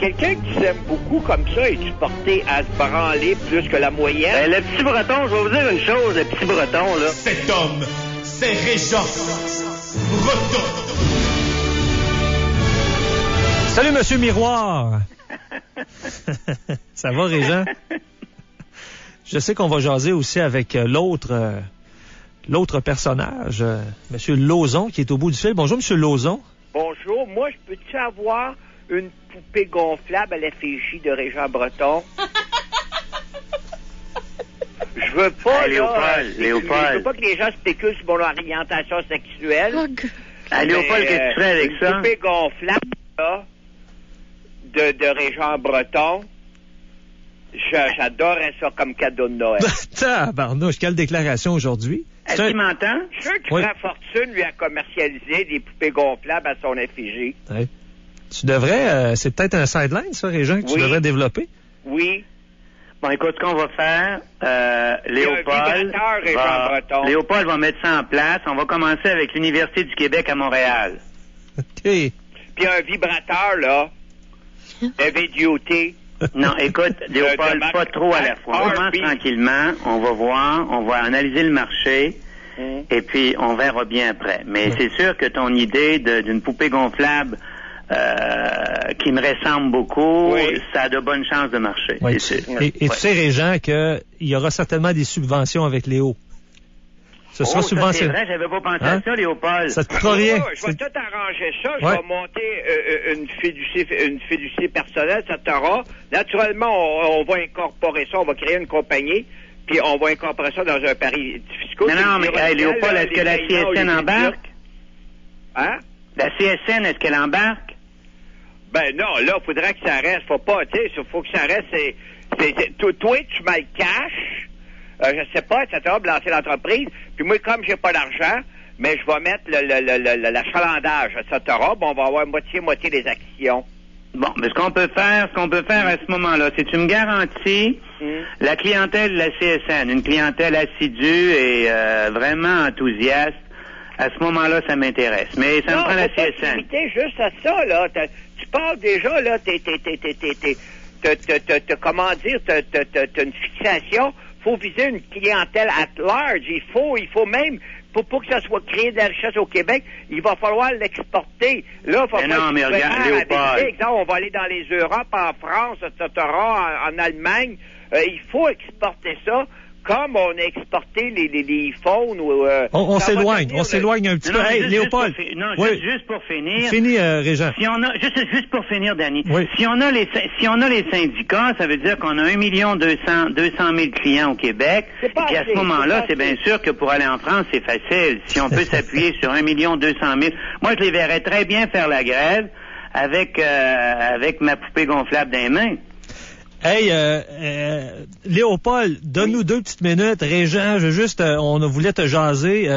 quelqu'un qui s'aime beaucoup comme ça, est-tu porté à se branler plus que la moyenne? Le petit breton, je vais vous dire une chose, le petit breton, là. Cet homme, c'est Régent Breton. Salut, Monsieur Miroir. Ça va, Régent? Je sais qu'on va jaser aussi avec l'autre personnage, Monsieur Lauzon, qui est au bout du fil. Bonjour, Monsieur Lauzon. Bonjour. Moi, je peux-tu avoir une poupée gonflable à l'effigie de Régent Breton? Je veux pas, Léopold. Je veux pas que les gens spéculent sur mon orientation sexuelle. Léopold, qu'est-ce que tu fais avec ça? Une poupée gonflable, là, de Régent Breton. J'adorais ça comme cadeau de Noël. Tabarnouche, quelle déclaration aujourd'hui. Est-ce qu'il m'entend? Je suis sûr qu'il ferait fortune, lui, à commercialiser des poupées gonflables à son effigie. Ouais. Tu devrais... c'est peut-être un sideline, ça, Régent, que tu devrais développer? Oui. Bon, écoute, ce qu'on va faire, Léopold va mettre ça en place. On va commencer avec l'Université du Québec à Montréal. OK. Puis un vibrateur, là, VDOT. Non, écoute, Léopold, pas trop à la fois. On commence tranquillement, on va voir, on va analyser le marché, et puis on verra bien après. Mais c'est sûr que ton idée d'une poupée gonflable qui me ressemble beaucoup, ça a de bonnes chances de marcher. Oui. Tu sais, Régent, qu'il y aura certainement des subventions avec Léo. Ce sera subventionné. C'est vrai, j'avais pas pensé à ça, Léopold. Ça te coûtera rien. Je vais tout arranger ça. Je vais monter une fiducie personnelle, ça t'aura. Naturellement, on va incorporer ça. On va créer une compagnie, puis on va incorporer ça dans un pari fiscal. Non, mais Léopold, est-ce que la CSN embarque? Hein? La CSN, est-ce qu'elle embarque? Ben non, là, il faudrait que ça reste. Faut pas, tu sais, faut que ça reste. Toi, tu m'as le cash. Je sais pas, etc., lancer l'entreprise. Puis moi, comme j'ai pas d'argent, mais je vais mettre l'achalandage, etc. Bon, on va avoir moitié des actions. Bon, mais ce qu'on peut faire à ce moment-là, c'est que tu me garantis la clientèle de la CSN, une clientèle assidue et vraiment enthousiaste. À ce moment-là, ça m'intéresse. Mais ça me prend la CSN. Non, juste à ça, là. Tu parles déjà, là, comment dire, t'as une fixation. Faut viser une clientèle at large. Il faut même, pour que ça soit créé de la richesse au Québec, il va falloir l'exporter. Là, il va mais regarde, Léopold. Exemple, on va aller dans les Europes, en France, etc., en Allemagne. Il faut exporter ça. Comme on a exporté les iPhones ou... on s'éloigne un petit peu. Hey, Léopold. Juste pour finir. Fini, Régent. Si on a, juste pour finir, Danny. Oui. Si on a les syndicats, ça veut dire qu'on a 1 200 000 clients au Québec. Et à ce moment-là, c'est bien sûr que pour aller en France, c'est facile. Si on peut s'appuyer sur 1 200 000. Moi, je les verrais très bien faire la grève avec ma poupée gonflable dans les mains. Hey, Léopold, donne-nous 2 petites minutes. Régent, on voulait te jaser,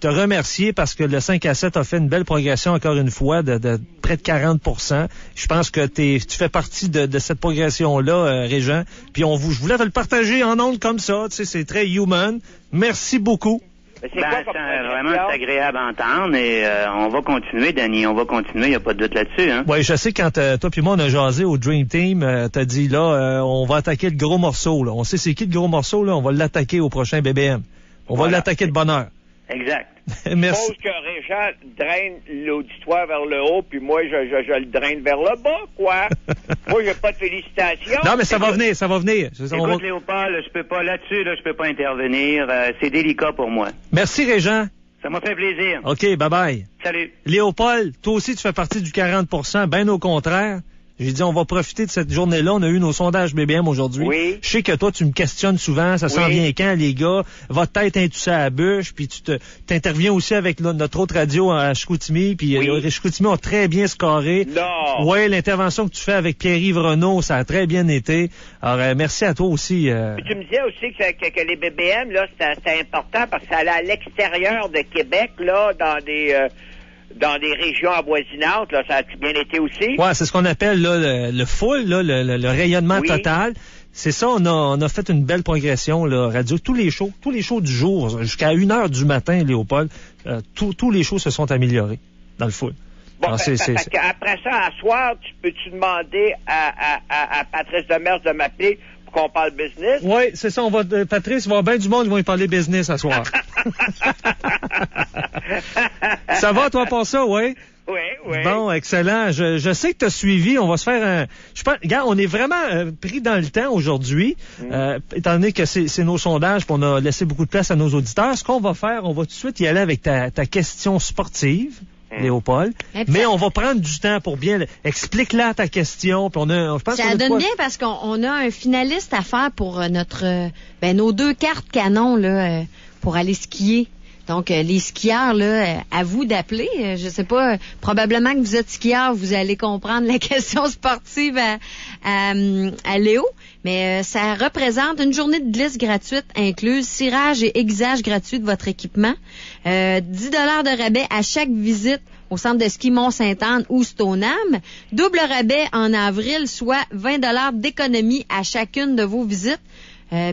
te remercier parce que le 5 à 7 a fait une belle progression encore une fois de près de 40%. Je pense que tu fais partie de cette progression-là, Régent. Puis je voulais te le partager en ondes comme ça. Tu sais, c'est très human. Merci beaucoup. C'est vraiment agréable à entendre et on va continuer, Danny, on va continuer, il n'y a pas de doute là-dessus. Hein? Oui, je sais quand toi puis moi on a jasé au Dream Team, t'as dit là, on va attaquer le gros morceau. Là. On sait c'est qui le gros morceau, là, on va l'attaquer au prochain BBM. On va l'attaquer de bonne heure. Exact. Merci. Je suppose que Régent draine l'auditoire vers le haut, puis moi, je le draine vers le bas, quoi. Moi, j'ai pas de félicitations. Non, mais ça va venir. Écoute, Léopold, je peux pas intervenir. C'est délicat pour moi. Merci, Régent. Ça m'a fait plaisir. OK, bye-bye. Salut. Léopold, toi aussi, tu fais partie du 40%, ben au contraire. J'ai dit, on va profiter de cette journée-là. On a eu nos sondages BBM aujourd'hui. Oui. Je sais que toi, tu me questionnes souvent. Ça s'en vient quand, les gars? Votre tête est à la bûche. Puis t'interviens aussi avec notre autre radio à Chicoutimi. Puis Chicoutimi ont très bien scoré. Non. Oui, l'intervention que tu fais avec Pierre-Yves Renaud, ça a très bien été. Alors, merci à toi aussi. Puis tu me disais aussi que les BBM, là, c'était important parce que ça allait à l'extérieur de Québec, là, dans des régions avoisinantes, là, ça a bien été aussi? Ouais, c'est ce qu'on appelle là, le full, là, le rayonnement total. C'est ça, on a fait une belle progression, là, radio. Tous les shows du jour, jusqu'à 1h du matin, Léopold, tous les shows se sont améliorés dans le full. Bon, après ça, à soir, peux-tu demander à Patrice Demers de m'appeler pour qu'on parle business? Oui, c'est ça. Patrice, il va y avoir bien du monde qui vont y parler business à soir. Ça va, toi, pour ça, oui? Oui. Bon, excellent. Je sais que tu as suivi. On va se faire regarde, on est vraiment pris dans le temps aujourd'hui, étant donné que c'est nos sondages, puis on a laissé beaucoup de place à nos auditeurs. Ce qu'on va faire, on va tout de suite y aller avec ta question sportive, Léopold. Mais on va prendre du temps pour bien... Explique-la ta question. Puis je pense ça donne bien parce qu'on a un finaliste à faire pour nos 2 cartes canons là, pour aller skier. Donc, les skieurs, là, à vous d'appeler. Je sais pas, probablement que vous êtes skieur, vous allez comprendre la question sportive à Léo. Mais ça représente une journée de glisse gratuite incluse, cirage et aiguisage gratuit de votre équipement. 10 $ de rabais à chaque visite au centre de ski Mont-Sainte-Anne ou Stoneham. Double rabais en avril, soit 20 $ d'économie à chacune de vos visites.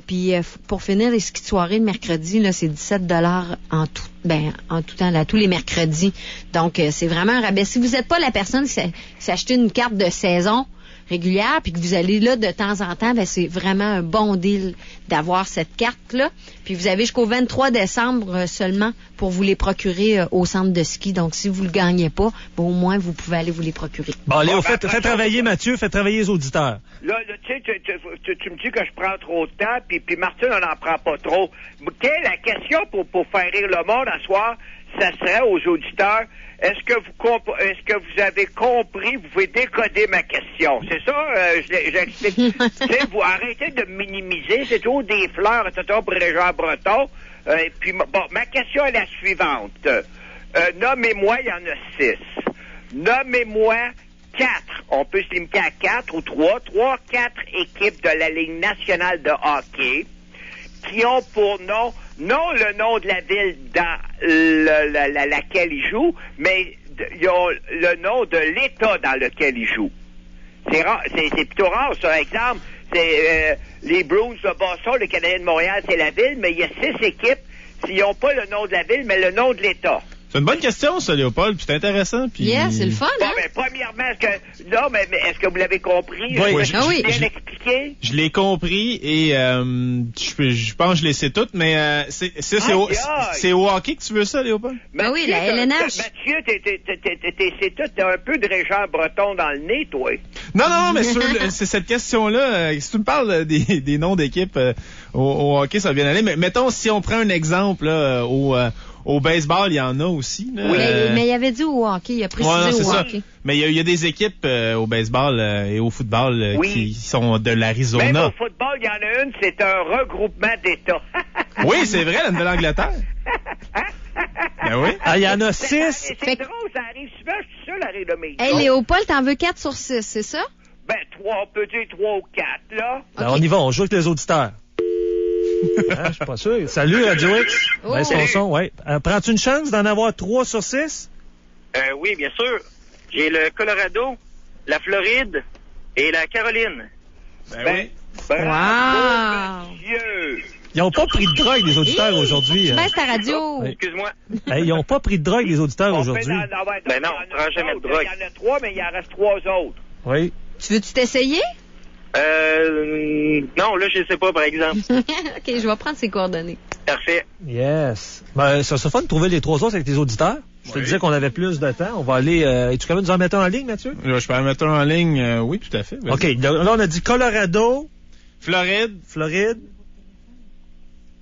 Puis pour finir, les skis de soirée le mercredi, là, c'est 17 $ en tout temps, là, tous les mercredis. Donc, c'est vraiment un rabais. Si vous n'êtes pas la personne qui s'est acheté une carte de saison régulière, puis que vous allez là de temps en temps, c'est vraiment un bon deal d'avoir cette carte-là. Puis vous avez jusqu'au 23 décembre seulement pour vous les procurer au centre de ski. Donc, si vous le gagnez pas, au moins, vous pouvez aller vous les procurer. Bon, Léo, fais travailler Mathieu, fais travailler les auditeurs. Là, tu sais, tu me dis que je prends trop de temps, puis Martin, on n'en prend pas trop. Quelle est la question pour faire rire le monde à soir? Ça serait aux auditeurs, est-ce que vous avez compris, vous pouvez décoder ma question? C'est ça, j'explique. Vous arrêtez de minimiser, c'est toujours des fleurs, etc., pour les gens bretons. Ma question est la suivante. Nommez-moi, il y en a 6. Nommez-moi 4. On peut se limiter à 4 ou 3. 4 équipes de la Ligue nationale de hockey qui ont pour nom, non le nom de la ville dans laquelle ils jouent, mais ils ont le nom de l'État dans lequel ils jouent. C'est plutôt rare, ça. Exemple, c'est les Bruins de Boston, le Canadien de Montréal, c'est la ville, mais il y a 6 équipes, s'ils n'ont pas le nom de la ville, mais le nom de l'État. C'est une bonne question, ça, Léopold, puis c'est intéressant. Puis... Yeah, c'est le fun, hein? Bon, premièrement, est-ce que vous l'avez compris? Oui, je bien expliqué? Je l'ai compris et je pense que je les sais toutes, mais c'est au hockey que tu veux ça, Léopold? Oui, la LNH. Mathieu, c'est tout, t'as un peu de Régent Breton dans le nez, toi. Non, mais c'est cette question-là, si tu me parles des noms d'équipes au hockey, ça va bien aller, mais mettons, si on prend un exemple, là, au baseball, il y en a aussi. Là. Oui, mais il avait dit au hockey, il a précisé au hockey. Mais il y a des équipes au baseball et au football qui sont de l'Arizona. Même au football, il y en a une, c'est un regroupement d'États. Oui, c'est vrai, la Nouvelle-Angleterre. Ben oui. Ah, il y en a 6. C'est drôle, ça arrive souvent, je suis seul à rire de mes Hey, Léopold, t'en veux 4 sur 6, c'est ça? 3, on peut dire 3 ou 4, là. Okay. On y va, on joue avec les auditeurs. Je suis pas sûr. Salut, Radio X. Oh. Son son, ouais. Prends-tu une chance d'en avoir 3 sur 6? Oui, bien sûr. J'ai le Colorado, la Floride et la Caroline. Oui. Wow! Monsieur. Ils n'ont pas pris de drogue, les auditeurs, aujourd'hui. Tu baisses ta radio. Oui. Excuse-moi. Ils n'ont pas pris de drogue, les auditeurs, aujourd'hui. Non, on prend jamais de drogue. Il y en a 3, mais il en reste 3 autres. Oui. Tu veux-tu t'essayer? Non, là, je sais pas, par exemple. OK, je vais prendre ses coordonnées. Parfait. Yes. Ça serait fun de trouver les 3 autres avec les auditeurs. Je te disais qu'on avait plus de temps. On va aller... Es-tu capable de nous en mettre un en ligne, Mathieu? Là, je peux en mettre un en ligne, oui, tout à fait. Vas-y. OK, là, on a dit Colorado. Floride.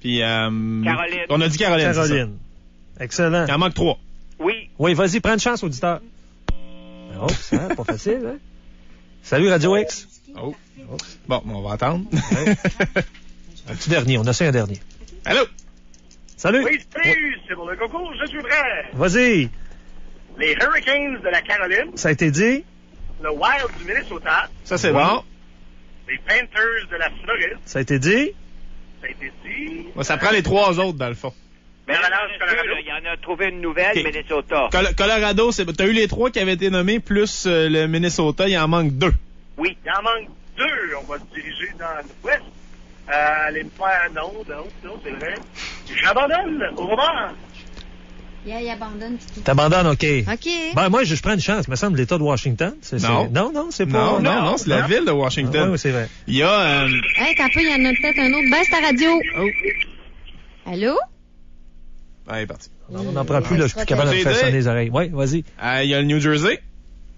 Puis... Caroline. On a dit Caroline. Excellent. Il en manque 3. Oui. Oui, vas-y, prends une chance, auditeur. Oh, ça, pas facile, hein? Salut, Radio X. Oh. Bon, on va attendre. Ouais. Un petit dernier, on a ça un dernier. Allô? Salut. Oui, c'est pour le concours, je suis prêt. Vas-y. Les Hurricanes de la Caroline, Ça a été dit. le Wild du Minnesota, Ça, c'est bon. les Panthers de la Floride, Ça a été dit. ça a été dit. Bon, ça prend les 3 autres, dans le fond. Mais Colorado. Il y en a trouvé une nouvelle, Okay. Minnesota. Colorado, t'as eu les 3 qui avaient été nommés, plus le Minnesota, il en manque 2. Oui. Il en manque 2. On va se diriger dans l'ouest. Non, c'est vrai. J'abandonne. Au revoir. Il abandonne. T'abandonnes, OK. OK. Ben, moi, je prends une chance. Me semble l'État de Washington. Non, c'est pas... Non, c'est la ville de Washington. Oui, c'est vrai. Il y a... Hey, t'as peu, il y en a peut-être un autre. Baisse ta radio. Oh. Allô? Ah, il est parti. On n'en prend plus, là. Je suis plus capable de me faire sonner les oreilles. Oui, vas-y. Il y a le New Jersey.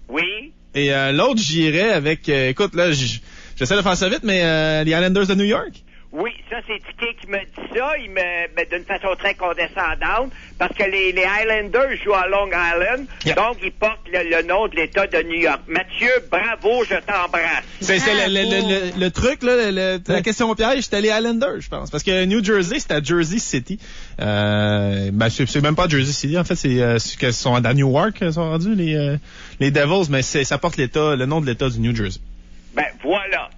Oui. Et l'autre, j'irais avec... écoute, là, j'essaie de faire ça vite, mais les Islanders de New York. Oui, ça, c'est Ticket qui me dit ça. Il me d'une façon très condescendante, parce que les Highlanders jouent à Long Island, donc ils portent le nom de l'État de New York. Mathieu, bravo, je t'embrasse. C'est le truc, là, la question piège, c'était les Highlanders, je pense. Parce que New Jersey, c'est à Jersey City. C'est même pas Jersey City, en fait, c'est qu'ils sont à Newark, ils sont rendus, les Devils, mais ça porte le nom de l'État du New Jersey. Ben, voilà.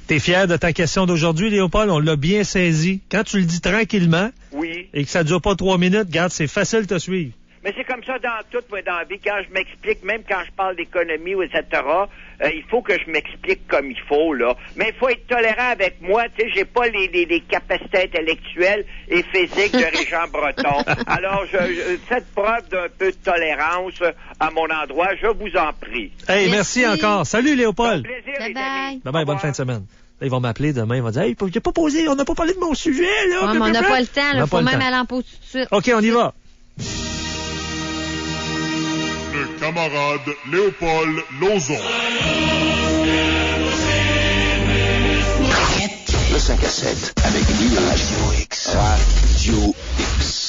T'es fier de ta question d'aujourd'hui, Léopold? On l'a bien saisi. Quand tu le dis tranquillement, oui, et que ça dure pas 3 minutes, regarde, c'est facile de te suivre. Mais c'est comme ça dans tout, moi, dans la vie. Quand je m'explique, même quand je parle d'économie, etc., il faut que je m'explique comme il faut, là. Mais il faut être tolérant avec moi. Tu sais, j'ai pas les capacités intellectuelles et physiques de Régent Breton. Alors, faites preuve d'un peu de tolérance à mon endroit. Je vous en prie. Hey, merci encore. Salut, Léopold. Plaisir, Bye les bye. amis. Bye, bonne fin de semaine. Là, ils vont m'appeler demain. Ils vont dire, hey, j'ai pas posé, on n'a pas parlé de mon sujet, là. Ouais, mais on n'a pas le temps, On là. n'a Faut pas le même temps. aller en pause tout de suite. OK, on y va. Le camarade Léopold Lauzon. Le 5 à 7 avec Lille Radio X. Radio X.